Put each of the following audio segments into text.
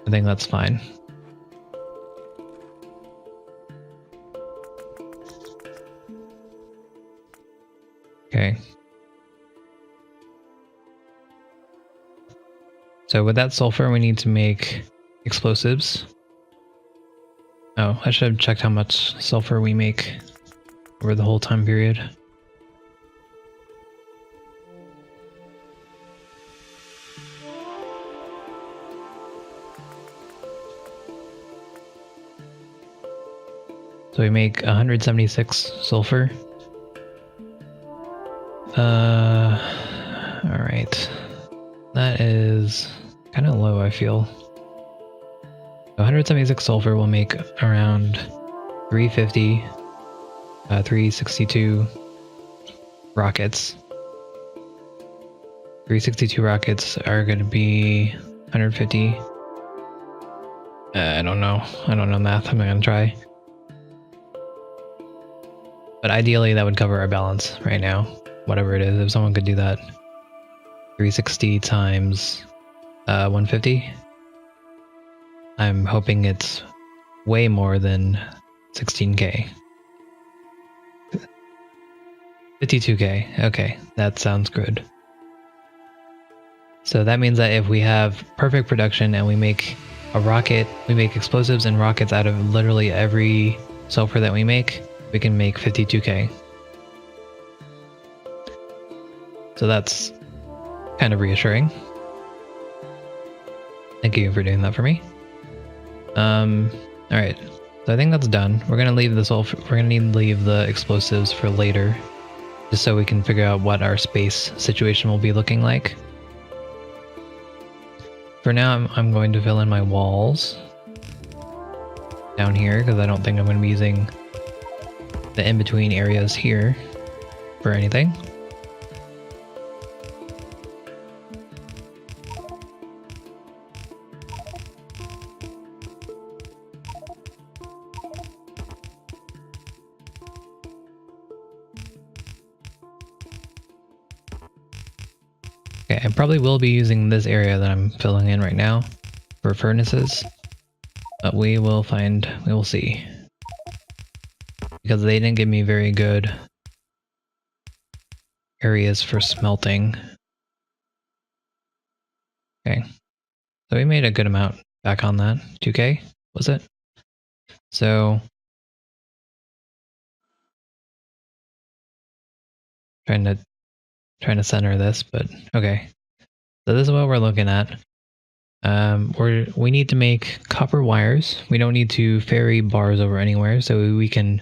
I think that's fine. Okay. So with that sulfur, we need to make explosives. Oh, I should have checked how much sulfur we make over the whole time period. So we make 176 sulfur. Alright. That is kind of low, I feel. 176 sulfur will make around 350, 362 rockets. 362 rockets are going to be 150. I don't know. I don't know math. I'm not going to try. But ideally, that would cover our balance right now. Whatever it is, if someone could do that. 360 times 150. I'm hoping it's way more than 16k. 52k. Okay, that sounds good. So that means that if we have perfect production and we make a rocket, we make explosives and rockets out of literally every sulfur that we can make 52k. So that's kind of reassuring. Thank you for doing that for me. Alright. So I think that's done. We're gonna leave the sulfur, we're gonna need to leave the explosives for later, just so we can figure out what our space situation will be looking like. For now, I'm going to fill in my walls down here, because I don't think I'm going to be using the in-between areas here for anything. Okay, I probably will be using this area that I'm filling in right now for furnaces, but we will see. Because they didn't give me very good areas for smelting. Okay, so we made a good amount back on that. 2k, was it? So, trying to center this, but okay. So this is what we're looking at. We need to make copper wires. We don't need to ferry bars over anywhere, so we can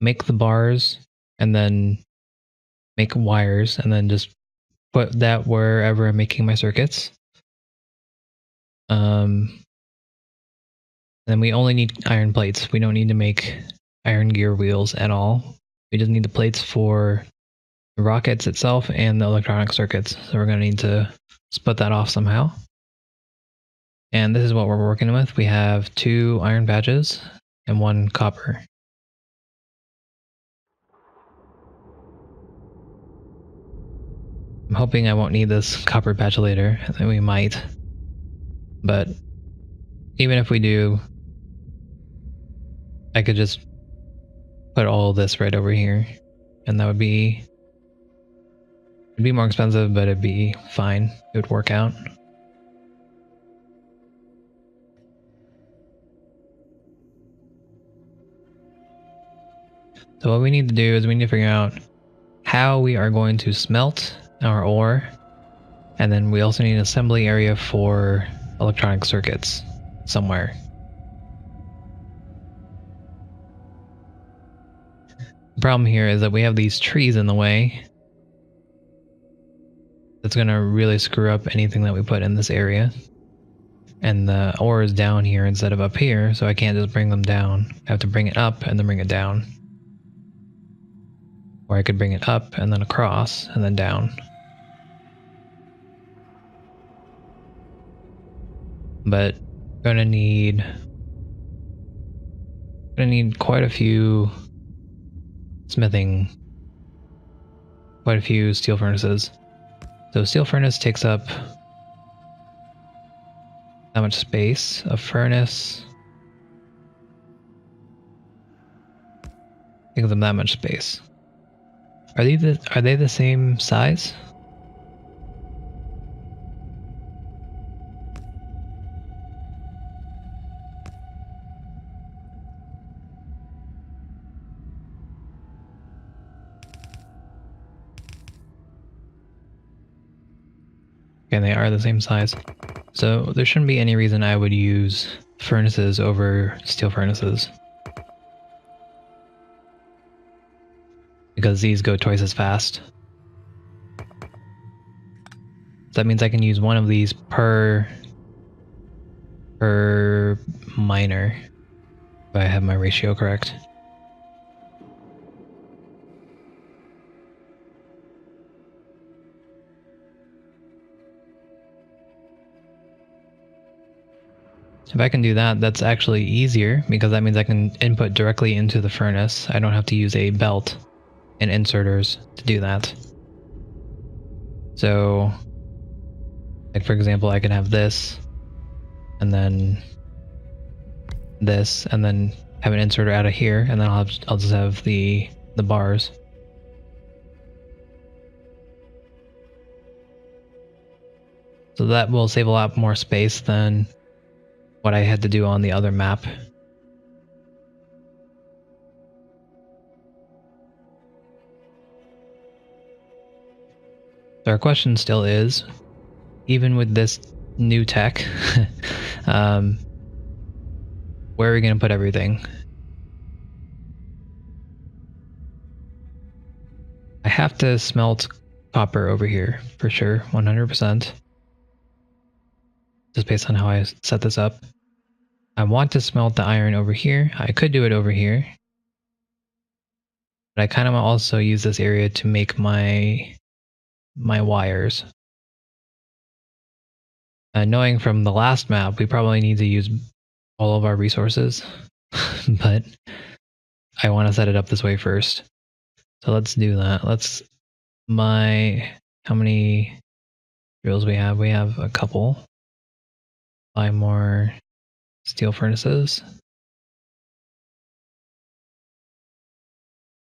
make the bars and then make wires and then just put that wherever I'm making my circuits. Then we only need iron plates. We don't need to make iron gear wheels at all. We just need the plates for the rockets itself and the electronic circuits. So we're going to need to split that off somehow. And this is what we're working with. We have 2 iron patches and 1 copper. I'm hoping I won't need this copper patch later. I think we might. But even if we do, I could just put all this right over here. And that would be... it'd be more expensive, but it'd be fine. It would work out. So what we need to do is we need to figure out how we are going to smelt our ore, and then we also need an assembly area for electronic circuits somewhere. The problem here is that we have these trees in the way. That's going to really screw up anything that we put in this area. And the ore is down here instead of up here, so I can't just bring them down. I have to bring it up and then bring it down. Or I could bring it up and then across and then down. But gonna need quite a few quite a few steel furnaces. So steel furnace takes up that much space. A furnace gives them that much space. Are they the same size? Okay, they are the same size. So there shouldn't be any reason I would use furnaces over steel furnaces. Because these go twice as fast. So that means I can use one of these per miner, if I have my ratio correct. If I can do that, that's actually easier because that means I can input directly into the furnace. I don't have to use a belt and inserters to do that. So, like for example, I can have this, and then this, and then have an inserter out of here, and then I'll just have the bars. So that will save a lot more space than what I had to do on the other map. So our question still is, even with this new tech, where are we going to put everything? I have to smelt copper over here for sure, 100%. Just based on how I set this up. I want to smelt the iron over here. I could do it over here. But I kind of also use this area to make my wires. Knowing from the last map, we probably need to use all of our resources. But I want to set it up this way first. So let's do that. How many drills we have? We have a couple. 5 more steel furnaces.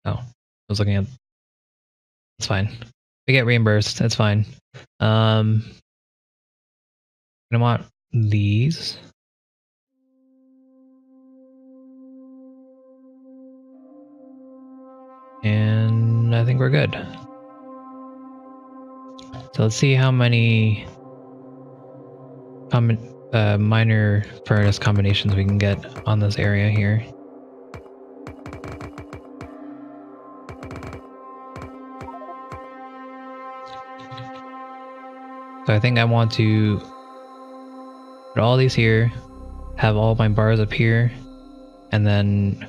Oh, I was looking at. It's fine. We get reimbursed. It's fine. I want these. And I think we're good. So let's see how many minor furnace combinations we can get on this area here. So I think I want to put all these here, have all my bars up here, and then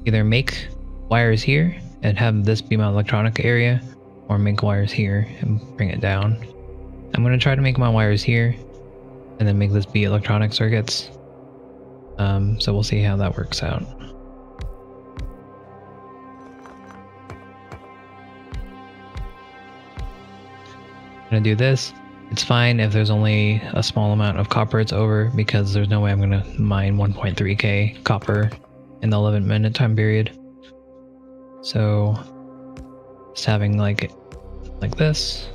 either make wires here and have this be my electronic area, or make wires here and bring it down. I'm going to try to make my wires here and then make this be electronic circuits. So we'll see how that works out. I'm going to do this. It's fine if there's only a small amount of copper it's over, because there's no way I'm going to mine 1.3k copper in the 11-minute time period. So just having like this.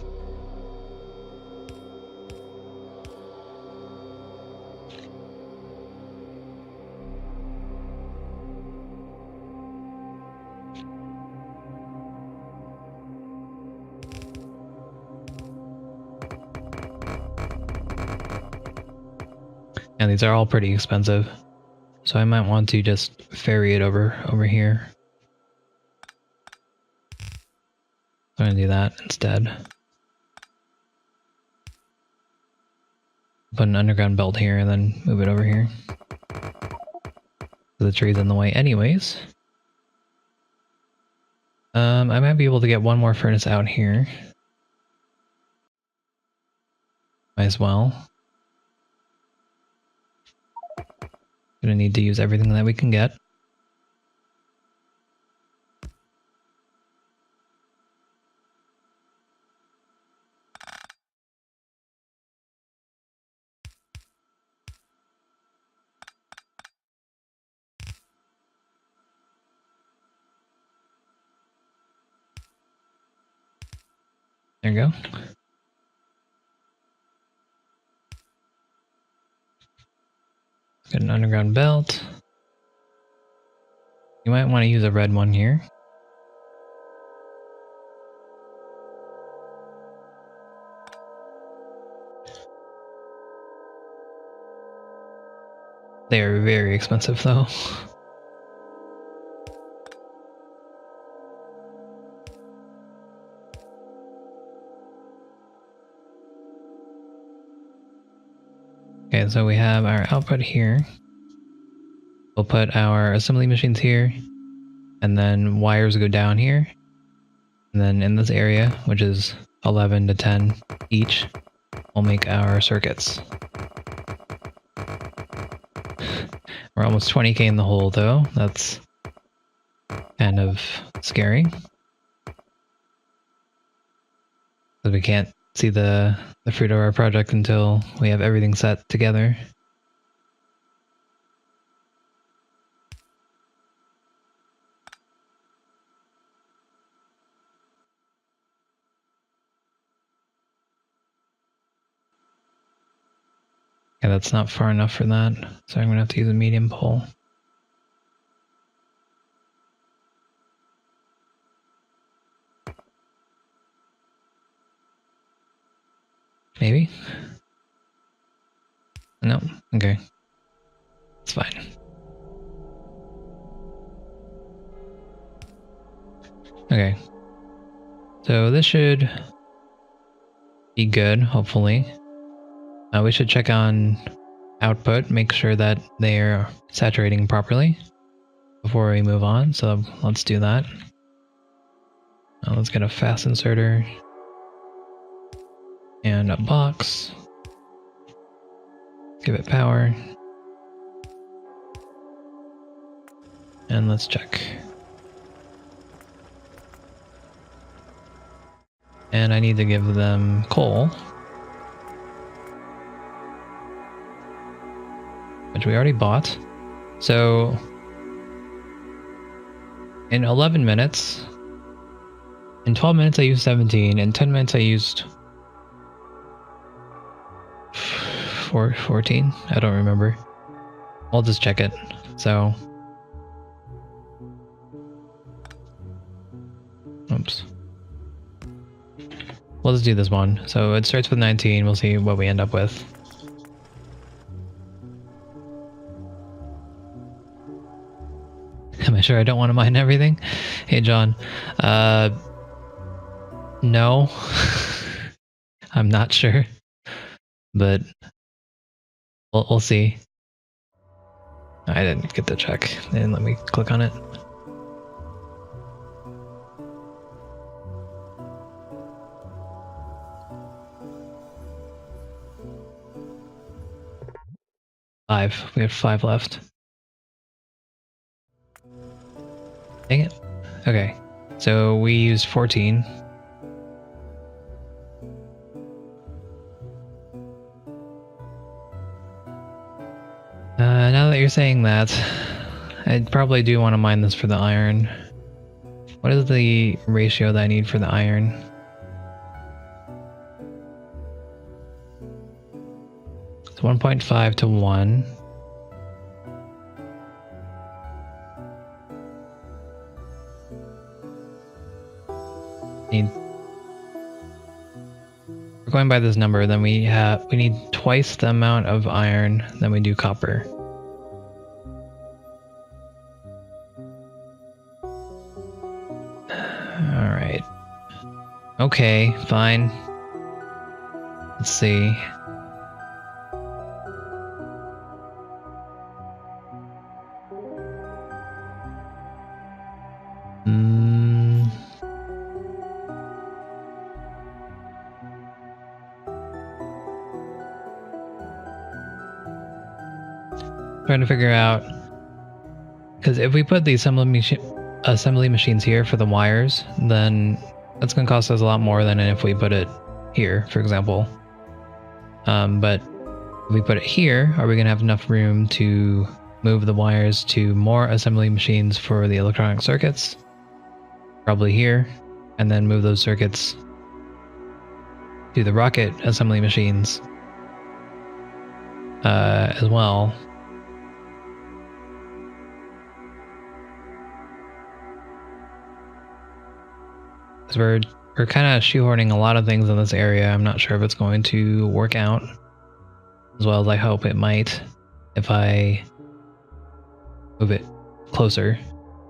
And these are all pretty expensive, so I might want to just ferry it over here. I'm gonna do that instead. Put an underground belt here and then move it over here. The tree's in the way anyways. I might be able to get one more furnace out here. Might as well. Gonna need to use everything that we can get. There you go. Got an underground belt. You might want to use a red one here. They are very expensive though. Okay, so we have our output here. We'll put our assembly machines here, and then wires go down here. And then in this area, which is 11 to 10 each, we'll make our circuits. We're almost 20k in the hole though. That's kind of scary. Because we can't see the fruit of our project until we have everything set together. Yeah, that's not far enough for that, so I'm gonna have to use a medium pole. Maybe? No? Okay. It's fine. Okay. So this should be good, hopefully. We should check on output, make sure that they're saturating properly before we move on, so let's do that. Now let's get a fast inserter and a box. Give it power. And let's check. And I need to give them coal, which we already bought. So in 11 minutes, in 12 minutes I used 17, in 10 minutes I used 14? I don't remember. I'll just check it. So, oops. We'll just do this one. So it starts with 19, we'll see what we end up with. Am I sure I don't want to mine everything? Hey John, no. I'm not sure. But we'll see. I didn't get the check. They didn't let me click on it. We have 5 left. Dang it. Okay. So we used 14. Now that you're saying that, I probably do want to mine this for the iron. What is the ratio that I need for the iron? It's 1.5 to 1. We're going by this number, then we need twice the amount of iron than we do copper. Alright. Okay, fine. Let's see. Trying to figure out, because if we put the assembly machines here for the wires, then that's going to cost us a lot more than if we put it here, for example. But if we put it here, are we going to have enough room to move the wires to more assembly machines for the electronic circuits? Probably here, and then move those circuits to the rocket assembly machines as well. Because we're kind of shoehorning a lot of things in this area. I'm not sure if it's going to work out as well as I hope it might if I move it closer.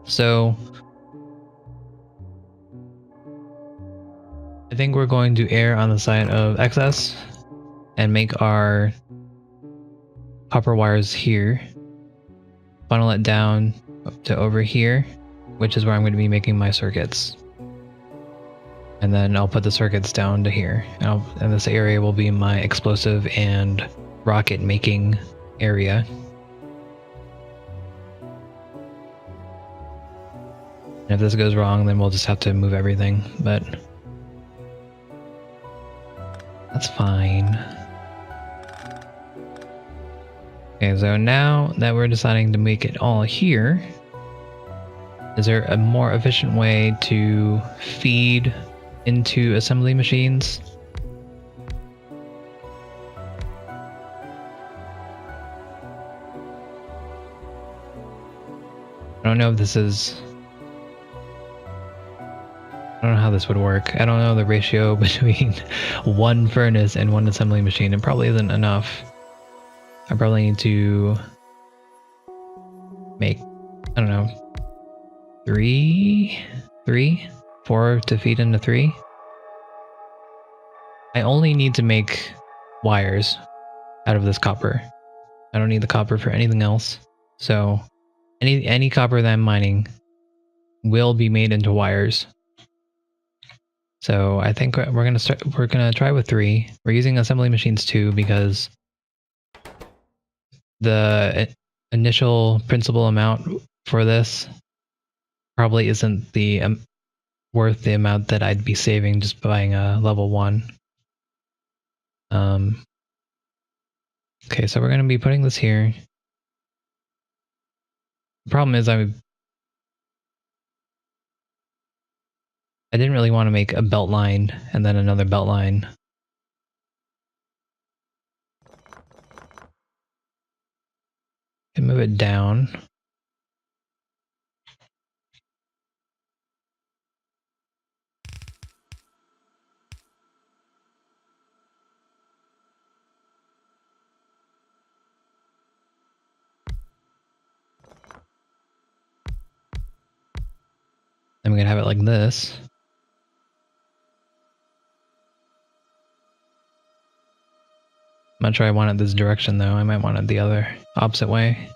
So I think we're going to err on the side of excess and make our copper wires here, funnel it down to over here, which is where I'm going to be making my circuits. And then I'll put the circuits down to here. And this area will be my explosive and rocket making area. And if this goes wrong, then we'll just have to move everything, but that's fine. Okay, so now that we're deciding to make it all here, is there a more efficient way to feed into assembly machines? I don't know if this is... I don't know how this would work. I don't know the ratio between one furnace and one assembly machine. It probably isn't enough. I probably need to make, I don't know, 4 to feed into 3. I only need to make wires out of this copper. I don't need the copper for anything else. So any copper that I'm mining will be made into wires. So I think we're gonna try with 3. We're using assembly machines 2 because the initial principal amount for this probably isn't the worth the amount that I'd be saving just buying a level 1. Okay, so we're gonna be putting this here. The problem is I didn't really want to make a belt line and then another belt line. And move it down. Then we're gonna have it like this. I'm not sure I want it this direction though. I might want it the other opposite way.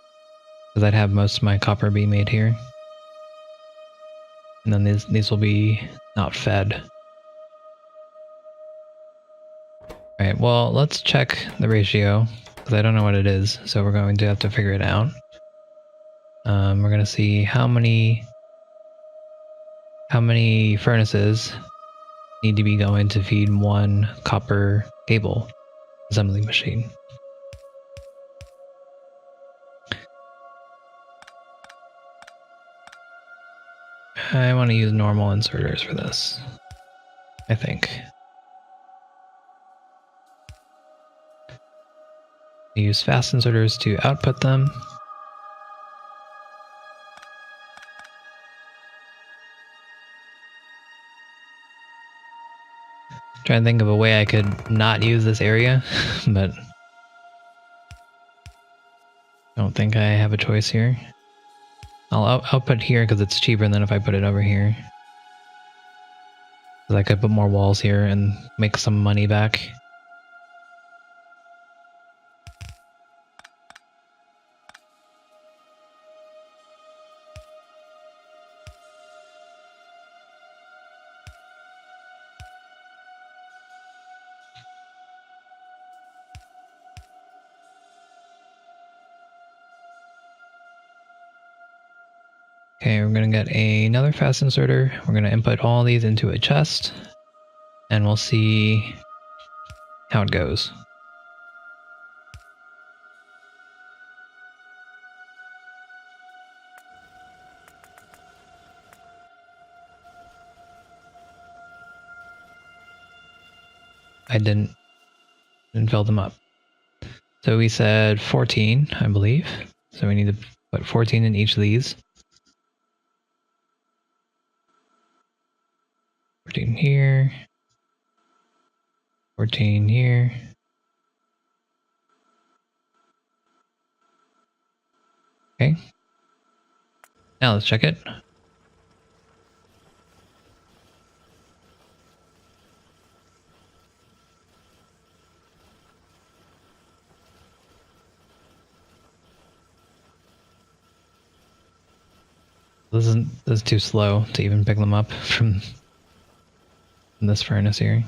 Because I'd have most of my copper be made here. And then these will be not fed. Alright, well, let's check the ratio. Because I don't know what it is. So we're going to have to figure it out. We're going to see how many furnaces need to be going to feed one copper cable assembly machine. I want to use normal inserters for this, I think. Use fast inserters to output them. Trying to think of a way I could not use this area, but I don't think I have a choice here. I'll output here because it's cheaper than if I put it over here. Because I could put more walls here and make some money back. Okay, we're going to get another fast inserter. We're going to input all these into a chest. And we'll see how it goes. I didn't fill them up. So we said 14, I believe. So we need to put 14 in each of these. 14 here. 14 here. Okay. Now let's check it. This is too slow to even pick them up from this furnace here.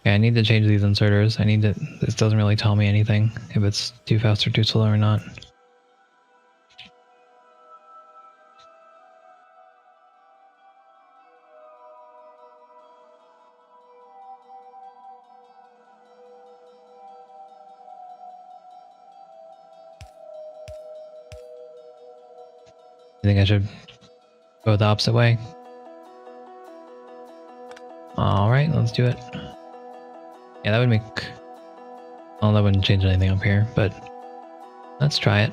Okay, I need to change these inserters. This doesn't really tell me anything if it's too fast or too slow or not. I think I should go the opposite way. Alright, let's do it. Yeah, that would make... Well, that wouldn't change anything up here, but let's try it.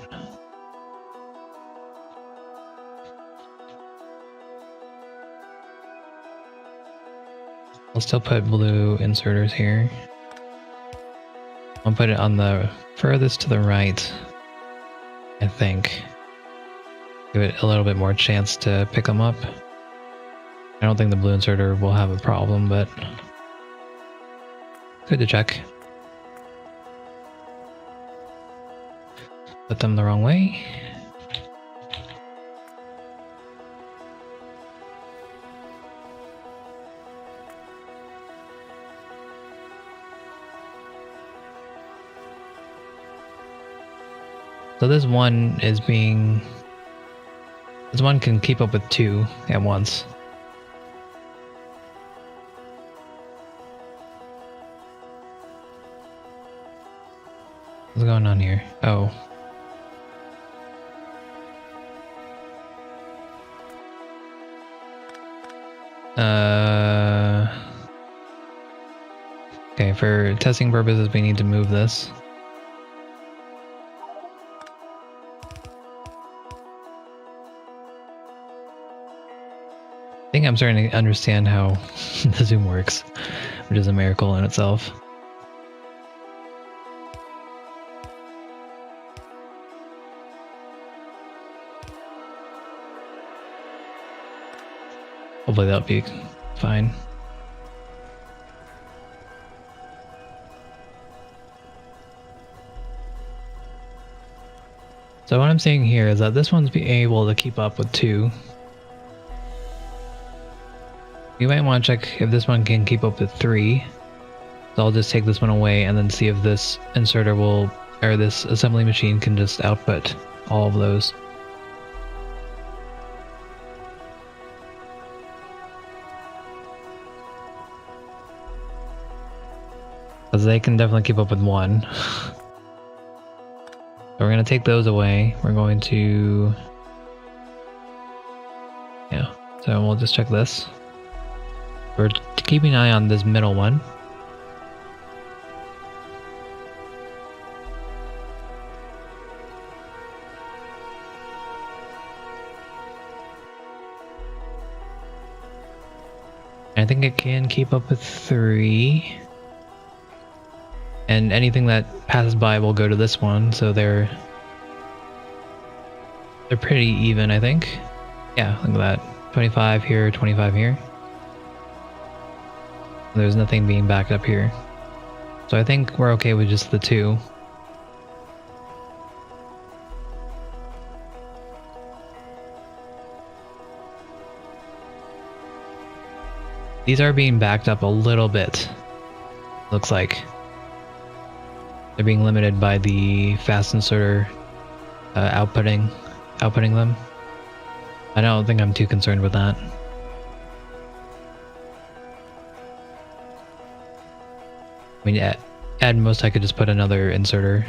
I'll still put blue inserters here. I'll put it on the furthest to the right, I think. Give it a little bit more chance to pick them up. I don't think the blue inserter will have a problem, but good to check. Put them the wrong way. So this one can keep up with two at once. What's going on here? Oh. Okay, for testing purposes, we need to move this. I think I'm starting to understand how the zoom works, which is a miracle in itself. Hopefully that'll be fine. So what I'm seeing here is that this one's be able to keep up with two. You might want to check if this one can keep up with three. So I'll just take this one away and then see if this inserter will, or this assembly machine can just output all of those. Because they can definitely keep up with one. So we're going to take those away. We're going to... Yeah, so we'll just check this. We're keeping an eye on this middle one. I think it can keep up with three. And anything that passes by will go to this one, so they're pretty even, I think. Yeah, look at that. 25 here, 25 here. There's nothing being backed up here. So I think we're okay with just the two. These are being backed up a little bit, looks like. They're being limited by the fast inserter outputting them. I don't think I'm too concerned with that. I mean, at most I could just put another inserter.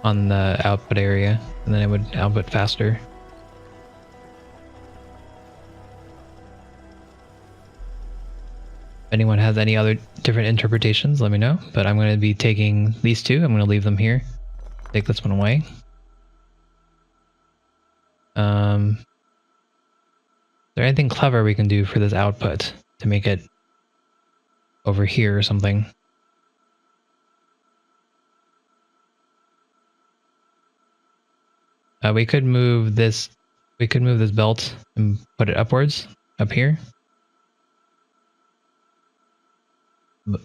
on the output area, and then it would output faster. If anyone has any other different interpretations, let me know. But I'm going to be taking these two. I'm going to leave them here. Take this one away. Is there anything clever we can do for this output to make it over here or something? We could move this. We could move this belt and put it upwards, up here,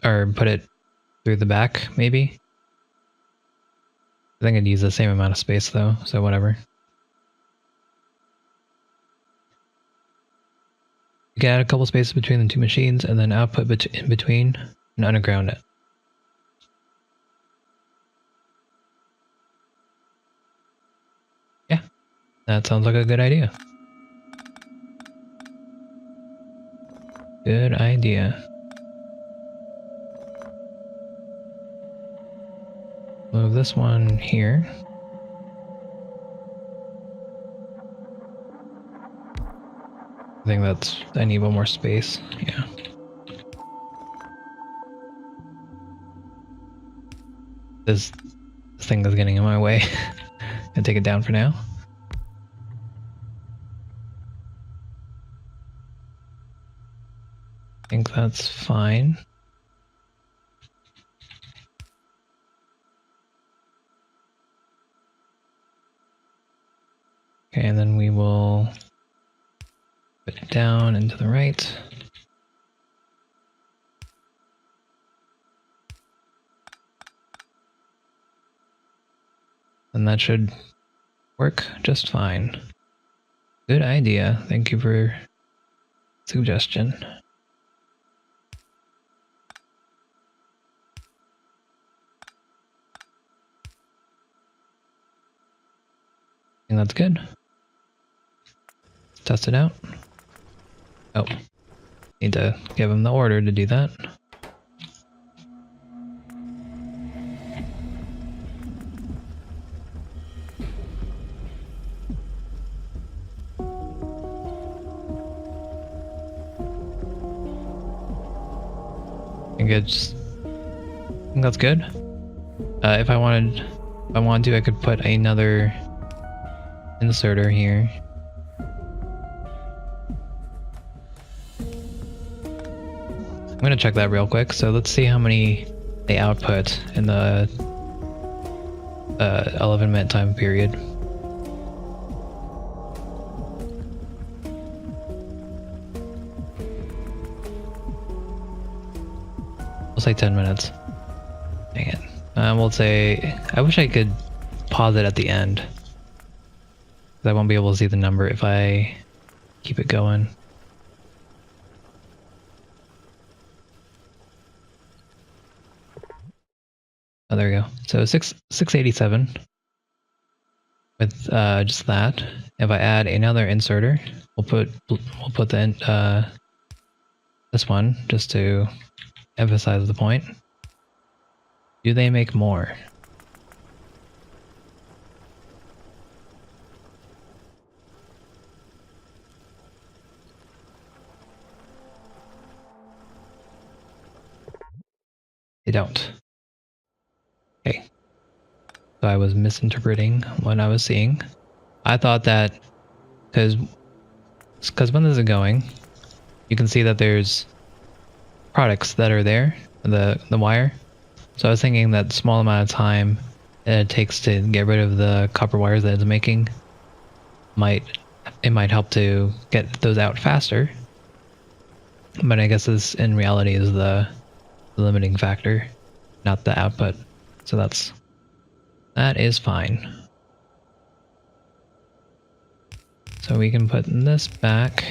or put it through the back, maybe. I think I'd use the same amount of space though, so whatever. You can add a couple spaces between the two machines, and then output in between, and underground it. Yeah, that sounds like a good idea. Good idea. Move this one here. I think I need one more space. Yeah. This thing is getting in my way. Gonna take it down for now. I think that's fine. Okay, and then we will put it down and to the right. And that should work just fine. Good idea. Thank you for suggestion. I think that's good. Let's test it out. Oh, need to give him the order to do that. I think that's good. If I wanted to, I could put another inserter here. I'm gonna check that real quick. So let's see how many they output in the 11-minute time period. We'll say 10 minutes. Dang it. We'll say, I wish I could pause it at the end. I won't be able to see the number if I keep it going. Oh, there we go. So 687 with just that. If I add another inserter, we'll put the this one just to emphasize the point. Do they make more? They don't. Okay. So I was misinterpreting what I was seeing. I thought that because when this is going, you can see that there's products that are there, the wire. So I was thinking that small amount of time that it takes to get rid of the copper wires that it's making might help to get those out faster. But I guess this in reality is the limiting factor, not the output. So that is fine. So we can put this back.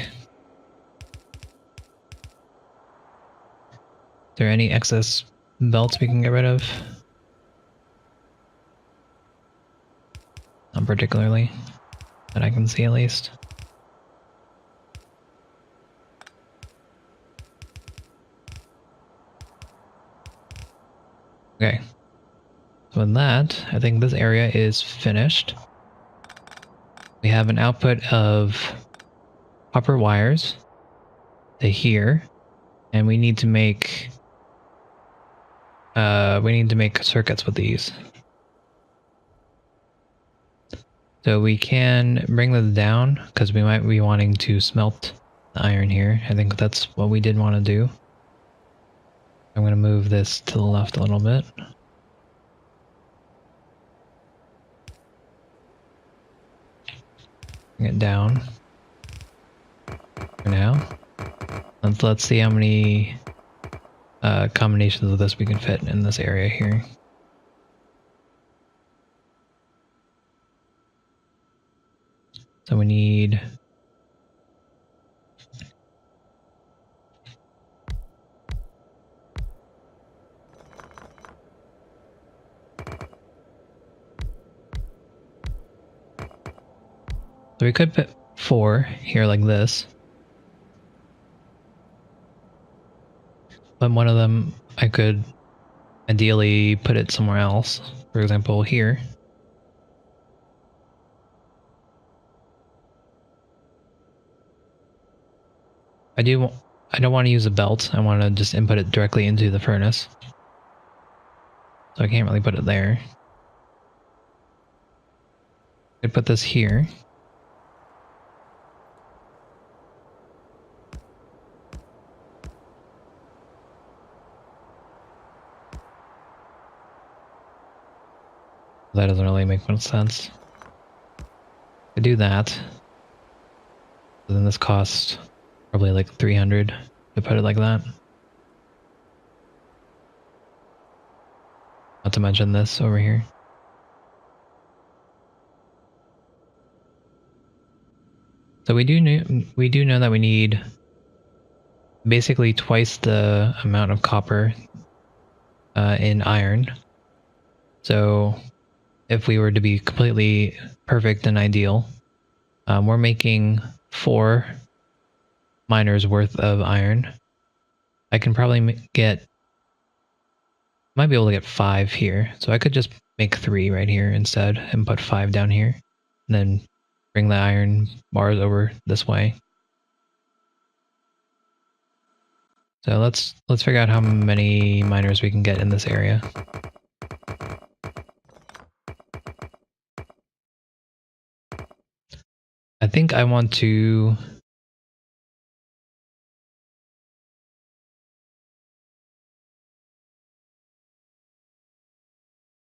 Is there any excess belts we can get rid of? Not particularly, that I can see at least. Okay. With that, I think this area is finished. We have an output of copper wires to here, and we need to make circuits with these. So we can bring this down because we might be wanting to smelt the iron here. I think that's what we did want to do. I'm going to move this to the left a little bit. Bring it down for now. Let's see how many combinations of this we can fit in this area here. So we need so we could put 4 here like this. But one of them I could ideally put it somewhere else. For example, here. I don't want to use a belt. I want to just input it directly into the furnace. So I can't really put it there. I could put this here. That doesn't really make much sense. I do that. Then this costs probably like 300 to put it like that. Not to mention this over here. So we do know that we need basically twice the amount of copper in iron. So if we were to be completely perfect and ideal, we're making 4 miners worth of iron. I can probably might be able to get 5 here. So I could just make 3 right here instead and put 5 down here. And then bring the iron bars over this way. So let's figure out how many miners we can get in this area. I think I want to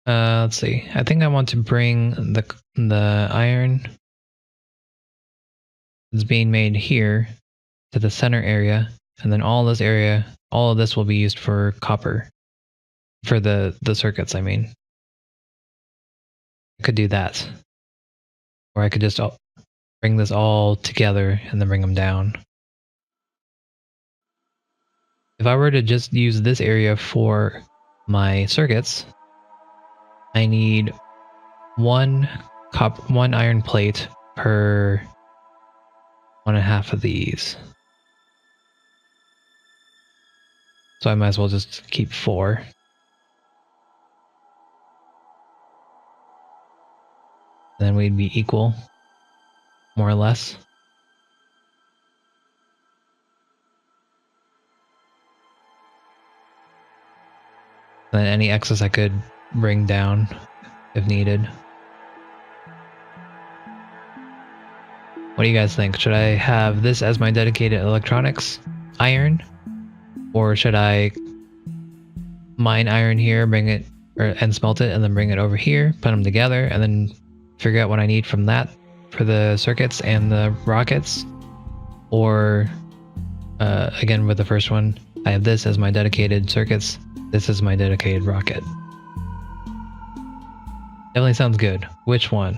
let's see. I think I want to bring the iron that's being made here to the center area, and then all of this will be used for copper. For the circuits, I mean. I could do that. Or I could just bring this all together and then bring them down. If I were to just use this area for my circuits, I need one iron plate per 1.5 of these. So I might as well just keep 4. Then we'd be equal, more or less. Then any excess I could bring down if needed. What do you guys think? Should I have this as my dedicated electronics iron? Or should I mine iron here, bring it and smelt it, and then bring it over here, put them together, and then figure out what I need from that for the circuits and the rockets? Or again, with the first one, I have this as my dedicated circuits, this is my dedicated rocket. Definitely sounds good. Which one?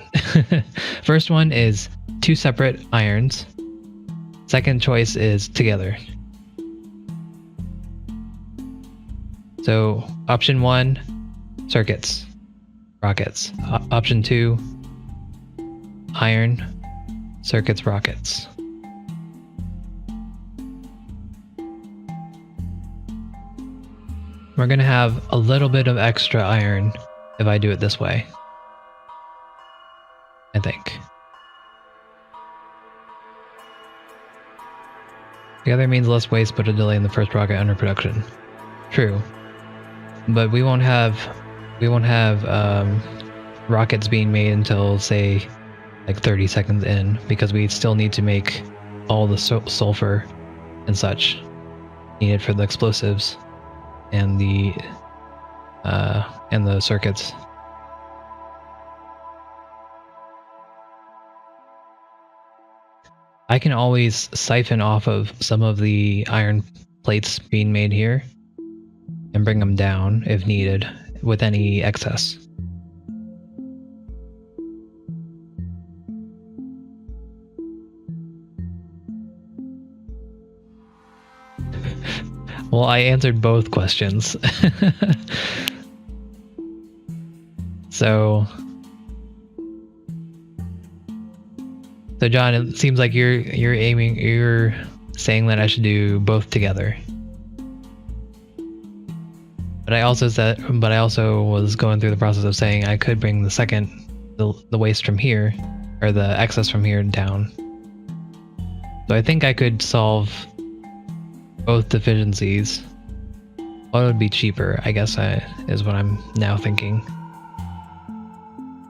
First one is 2 separate irons. Second choice is together. So option 1, circuits, rockets. Option 2, iron, circuits, rockets. We're going to have a little bit of extra iron if I do it this way. I think. Together means less waste, but a delay in the first rocket under production. True. But we won't have rockets being made until, say, like 30 seconds in, because we still need to make all the sulfur and such needed for the explosives and the circuits. I can always siphon off of some of the iron plates being made here and bring them down if needed with any excess. Well, I answered both questions. So John, it seems like you're saying that I should do both together. But I also was going through the process of saying I could bring the waste from here, or the excess from here, down. So I think I could solve both deficiencies. What would be cheaper, I guess, is what I'm now thinking.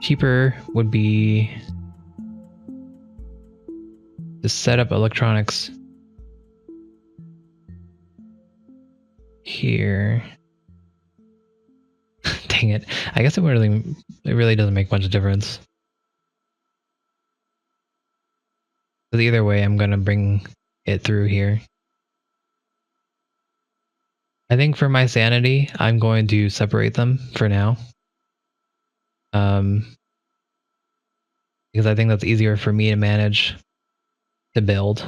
Cheaper would be to set up electronics here. Dang it. I guess it really doesn't make much difference. But either way, I'm gonna bring it through here. I think for my sanity, I'm going to separate them for now. Because I think that's easier for me to manage to build.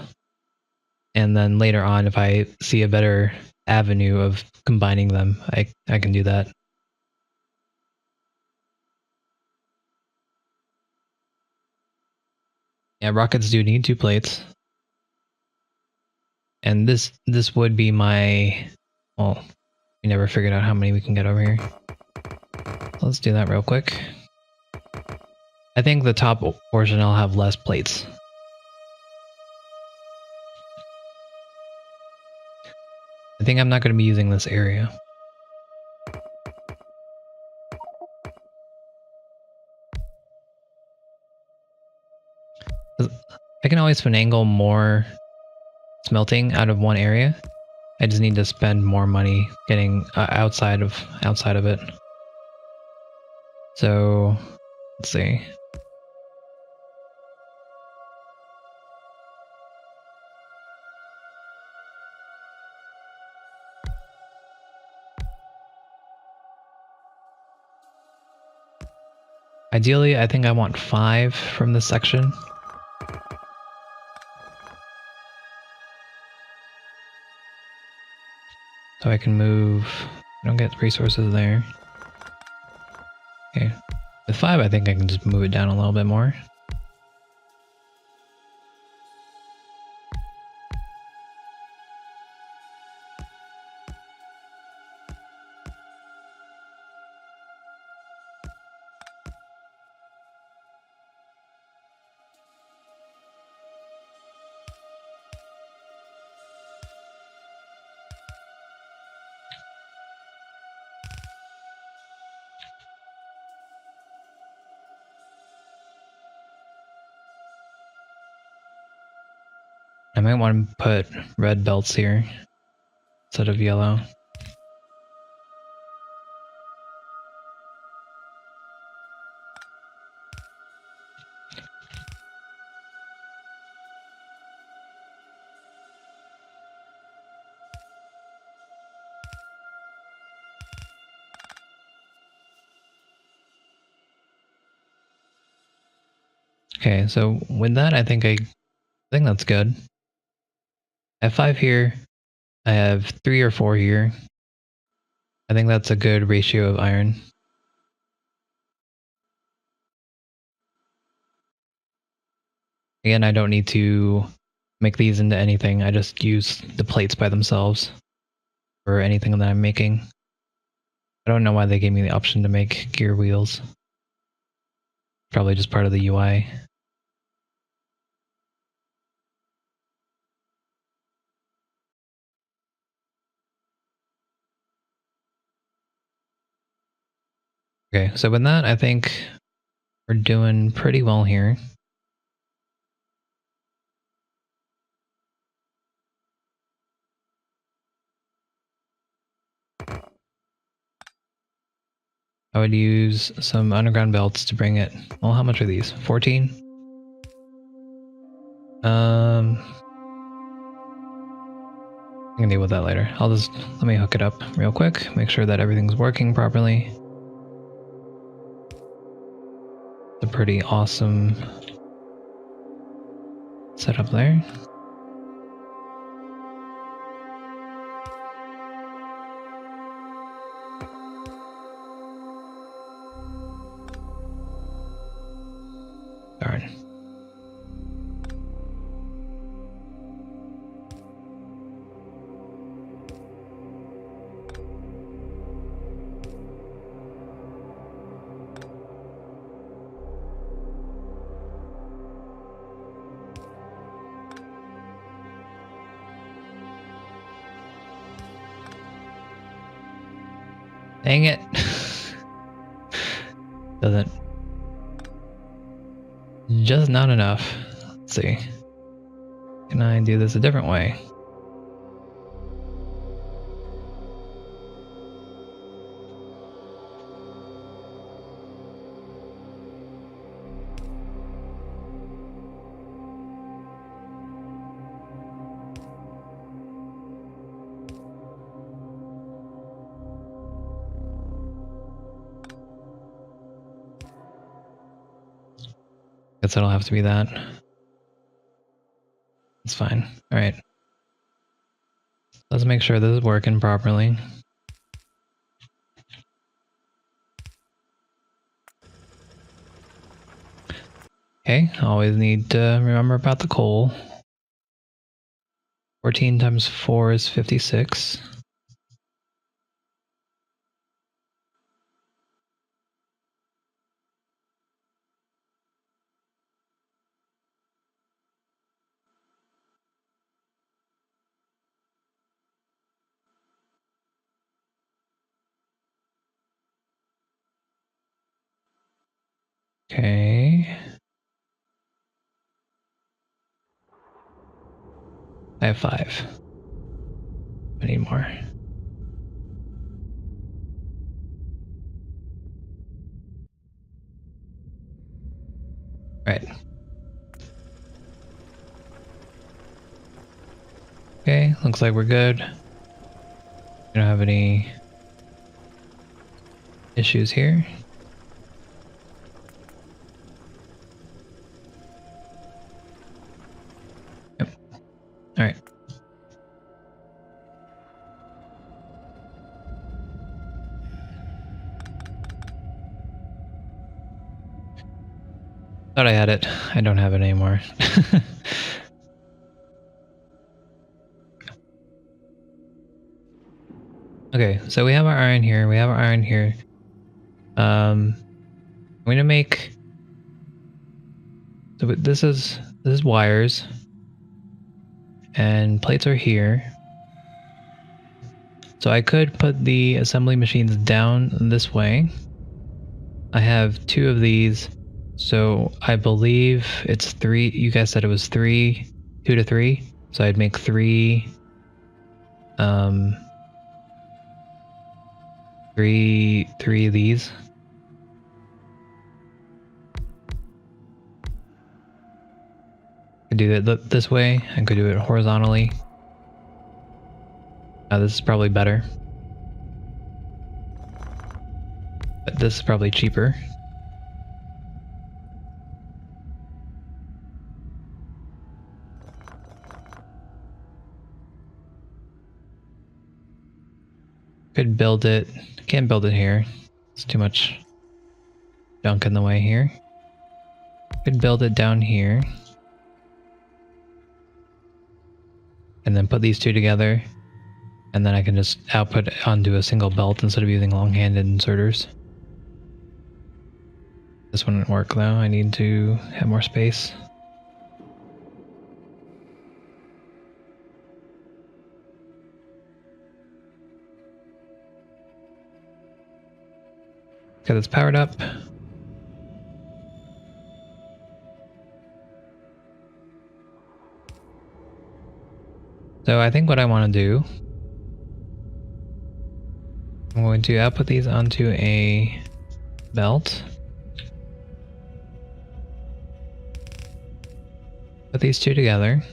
And then later on, if I see a better avenue of combining them, I can do that. Yeah, rockets do need 2 plates. And this would be my... Well, we never figured out how many we can get over here. Let's do that real quick. I think the top portion I'll have less plates. I think I'm not going to be using this area. I can always finagle more smelting out of one area. I just need to spend more money getting outside of it. So let's see. Ideally, I think I want 5 from this section. So I can move... I don't get resources there. Okay. With 5, I think I can just move it down a little bit more. I might want to put red belts here instead of yellow. Okay, so with that, I think that's good. I have 5 here. I have 3 or 4 here. I think that's a good ratio of iron. Again, I don't need to make these into anything. I just use the plates by themselves for anything that I'm making. I don't know why they gave me the option to make gear wheels. Probably just part of the UI. Okay, so with that, I think we're doing pretty well here. I would use some underground belts to bring it. Well, how much are these? 14? I can deal with that later. Let me hook it up real quick, make sure that everything's working properly. It's a pretty awesome setup there. Darn. Dang it. Doesn't. Just not enough. Let's see. Can I do this a different way? Guess it'll have to be that. It's fine. Alright. Let's make sure this is working properly. Okay, always need to remember about the coal. 14 times 4 is 56. Okay. I have 5. I need more. Right. Okay, looks like we're good. We don't have any issues here. Yep. Alright. Thought I had it. I don't have it anymore. Okay, so we have our iron here. We have our iron here. I'm gonna make. So this is wires, and plates are here. So I could put the assembly machines down this way. I have 2 of these, so I believe it's 3. You guys said it was 3, 2 to 3. So I'd make 3. 3 of these. Could do it this way. I could do it horizontally. This is probably better. But this is probably cheaper. Could build it. Can't build it here. It's too much junk in the way here. Could build it down here. And then put these 2 together. And then I can just output onto a single belt instead of using long-handed inserters. This wouldn't work though, I need to have more space. Okay, that's powered up. So I think what I want to do, I'm going to output these onto a belt. Put these two together.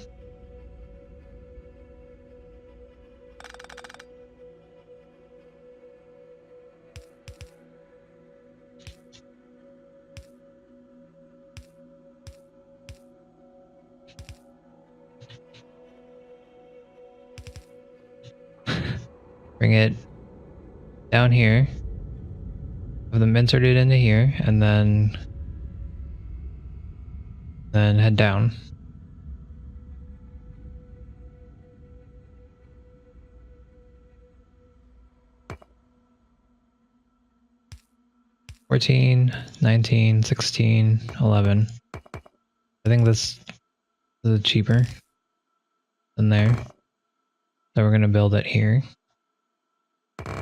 Bring it down here. Have them inserted into here, and then head down. $14, $19, $16, $11. I think this is cheaper than there. So we're gonna build it here. I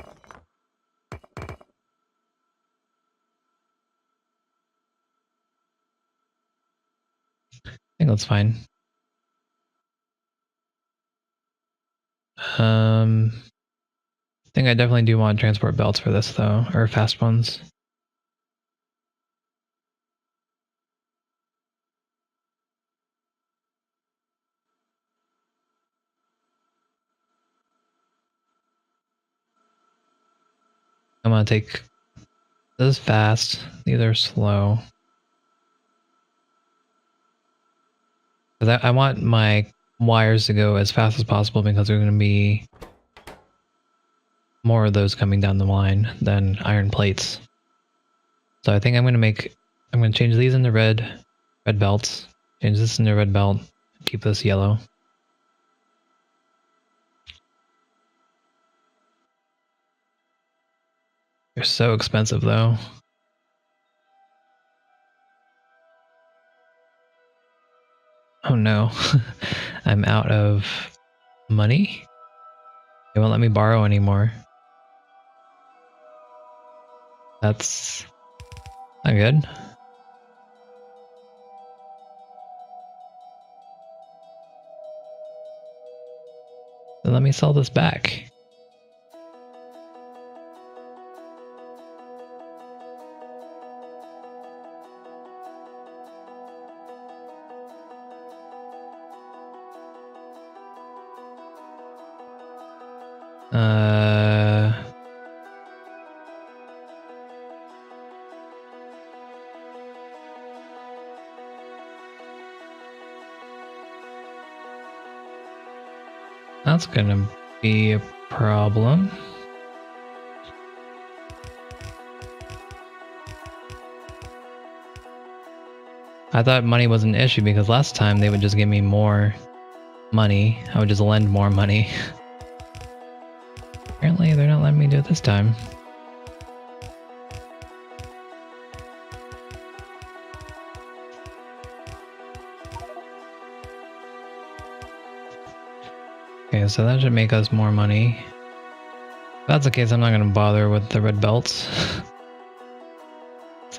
think that's fine. I think I definitely do want transport belts for this though, or fast ones. I'm gonna take this fast, these are slow. Because I want my wires to go as fast as possible because there's gonna be more of those coming down the line than iron plates. So I think I'm gonna change these into red belts, change this into red belt, keep this yellow. They're so expensive though. Oh no, I'm out of money? They won't let me borrow anymore. That's not good. Then let me sell this back. That's gonna be a problem. I thought money was an issue because last time they would just give me more money. I would just lend more money. Apparently they're not letting me do it this time. Okay, so that should make us more money. If that's the case, I'm not going to bother with the red belts.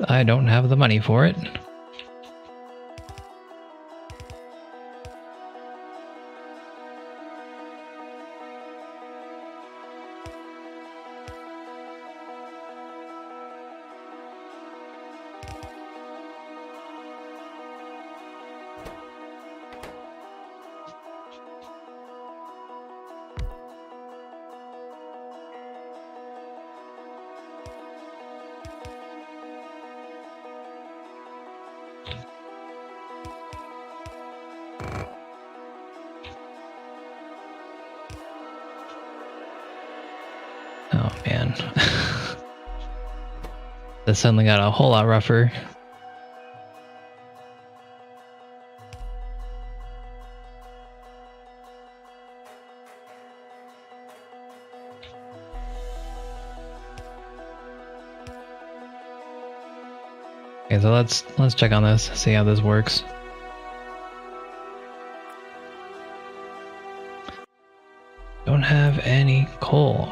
I don't have the money for it. Oh man. This suddenly got a whole lot rougher. Okay, so let's check on this, see how this works. Don't have any coal.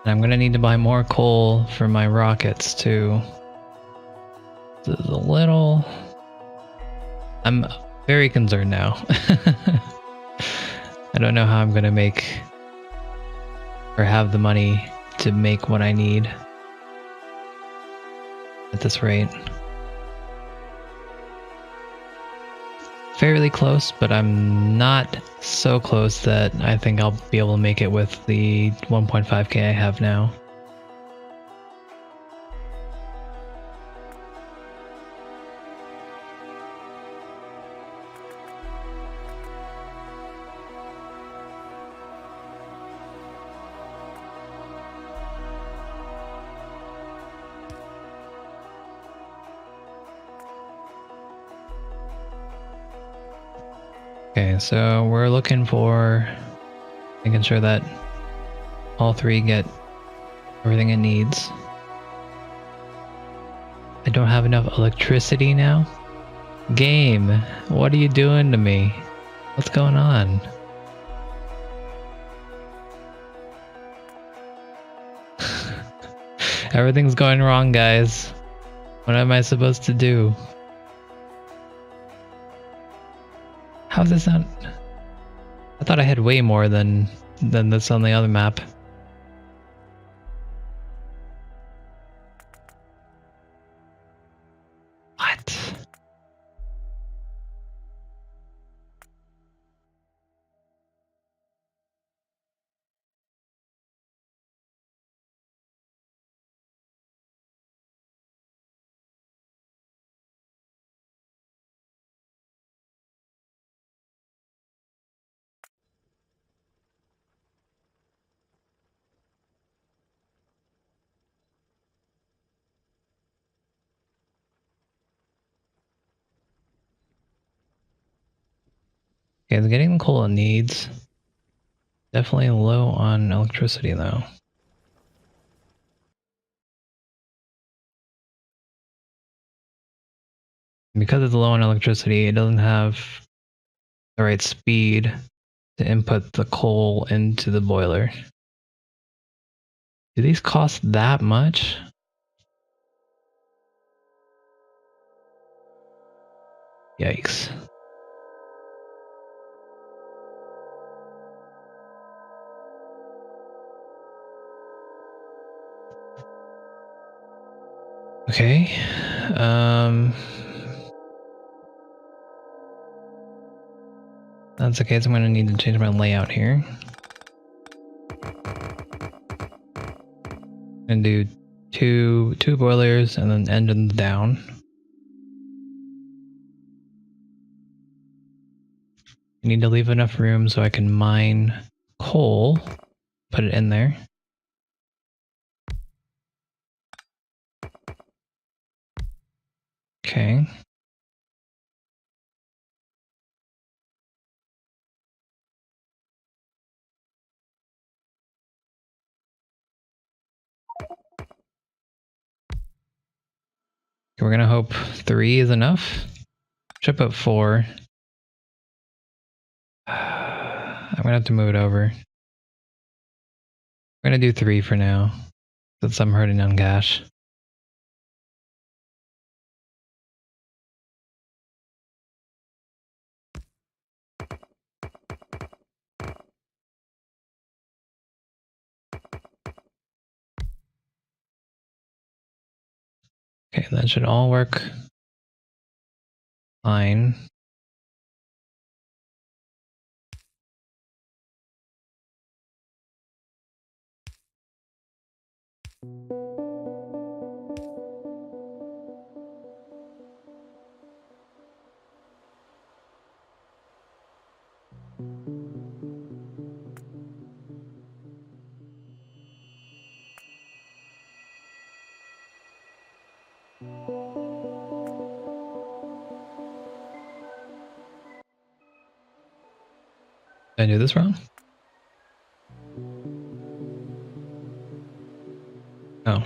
And I'm gonna need to buy more coal for my rockets too. This is a little... I'm very concerned now. I don't know how I'm gonna make or have the money to make what I need at this rate. Fairly close, but I'm not so close that I think I'll be able to make it with the 1.5k I have now. Okay, so we're looking for making sure that all three get everything it needs. I don't have enough electricity now. Game, what are you doing to me? What's going on? Everything's going wrong, guys. What am I supposed to do? How's this not... I thought I had way more than this on the other map. What? Okay, it's getting the coal it needs. Definitely low on electricity though. Because it's low on electricity, it doesn't have the right speed to input the coal into the boiler. Do these cost that much? Yikes. Okay. That's okay, so I'm gonna need to change my layout here. And do two boilers and then engines down. I need to leave enough room so I can mine coal, put it in there. Okay. We're gonna hope 3 is enough. Should put 4. I'm gonna have to move it over. We're gonna do 3 for now, since I'm hurting on cash. Okay, that should all work fine. Did I do this wrong? Oh.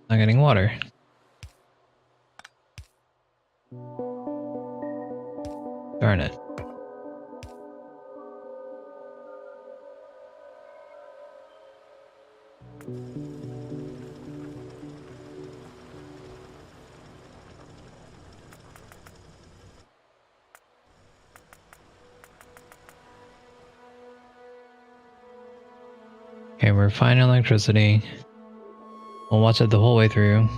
Not getting water. Darn it. Okay, we're fine on electricity. We'll watch it the whole way through.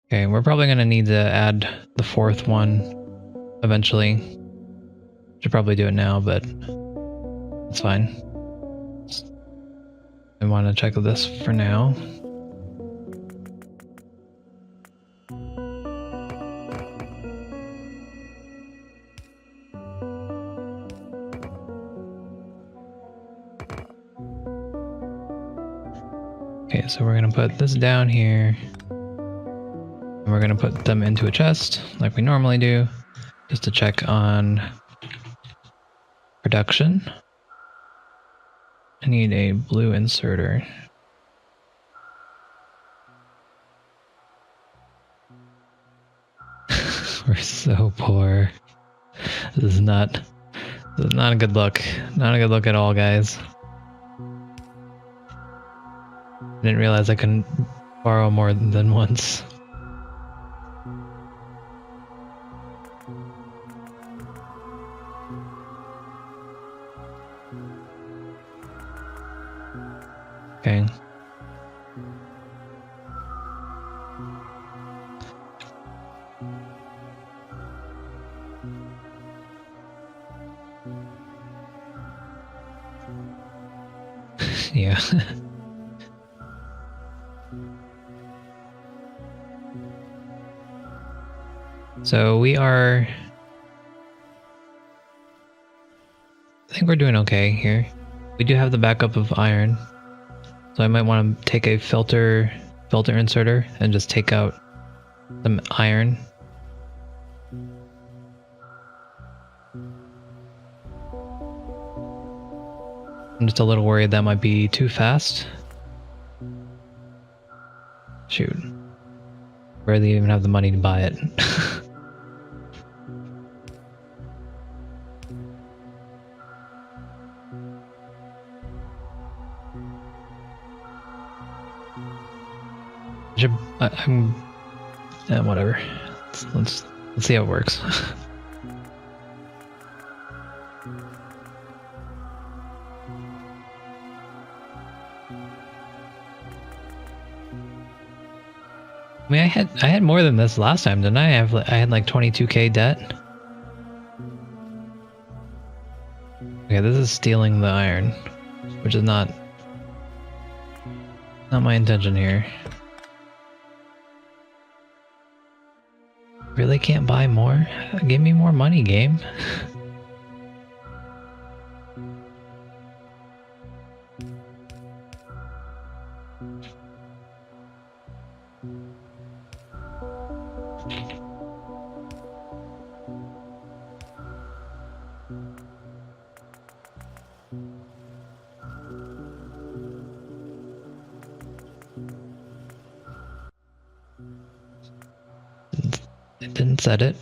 Okay, we're probably going to need to add the fourth one eventually. Should probably do it now, but it's fine. I want to check this for now. Okay, so we're going to put this down here. And we're going to put them into a chest like we normally do, just to check on production. I need a blue inserter. We're so poor. This is not a good look. Not a good look at all, guys. I didn't realize I couldn't borrow more than once. Okay. Yeah. So we are... I think we're doing okay here. We do have the backup of iron. So I might want to take a filter inserter and just take out some iron. I'm just a little worried that might be too fast. Shoot. Barely even have the money to buy it. Whatever. Let's see how it works. I mean, I had more than this last time, didn't I? I had like 22k debt. Okay, this is stealing the iron, which is not my intention here. Really can't buy more? Give me more money, game. It didn't set it.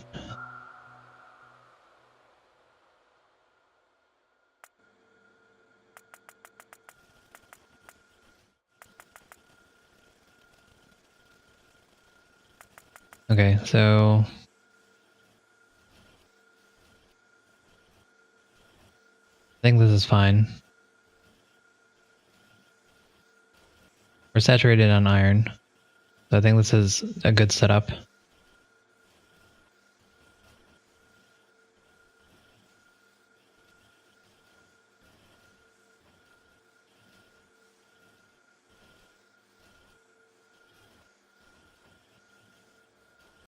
Okay, so I think this is fine. We're saturated on iron, so I think this is a good setup.